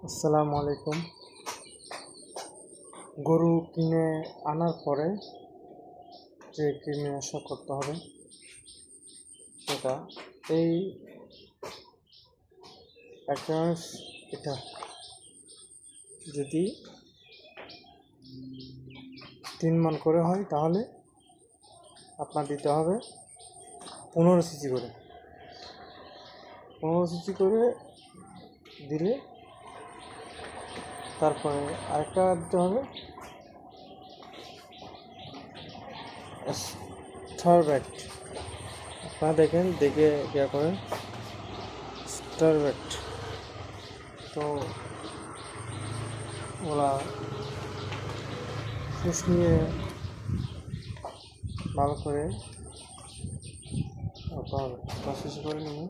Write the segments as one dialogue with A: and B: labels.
A: আসসালামু আলাইকুম। গরু কিনে আনার পরে যে কীটনাশক করতে হবে সেটা এই একটা এটা যদি 3 মান করে হয় তাহলে আপনার দিতে হবে 15 সিসি করে 15 সিসি করে দিলে তারপরে আরেকটা দিতে হবে স্টারব্যাট। আপনারা দেখে ইয়া করেন স্টারব্যাট। তো ওরা ফুস নিয়ে ভালো করে আপনার প্রসেস করে নিয়ে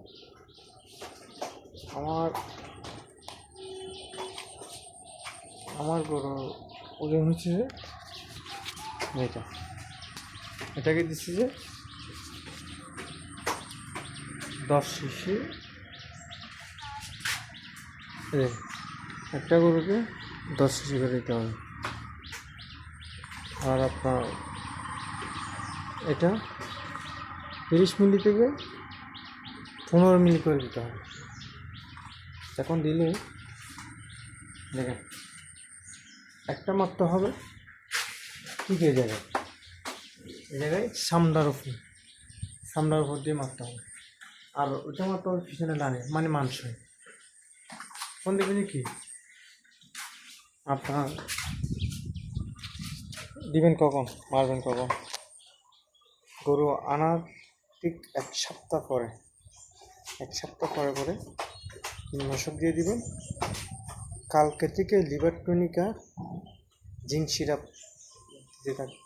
A: আমার গরু ওজন হচ্ছে যে এটাকে দিচ্ছি যে 10 সিসি। একটা গরুকে 10 সিসি করে দিতে হবে। আর আপনার এটা 30 মিলি থেকে 15 মিলি করে দিতে হবে। এখন দিলে দেখেন একটা মারতে হবে ঠিক এই জায়গায় সামনের উপর দিয়ে মারতে হবে। আর ওইটা মারতে হবে পিছনে ডানে, মানে মাংসই কোন দিকে কি আপনার দিবেন কখন, মারবেন কখন? গরু আনার ঠিক এক সপ্তাহ পরে কীটনাশক দিয়ে দিবেন। কালকে থেকে লিভার টনিকা জিঙ্ক সিরাপ দিতে থাকে,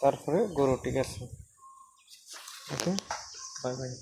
A: তারপরে গরু ঠিক আছে। ওকে, বাই বাই।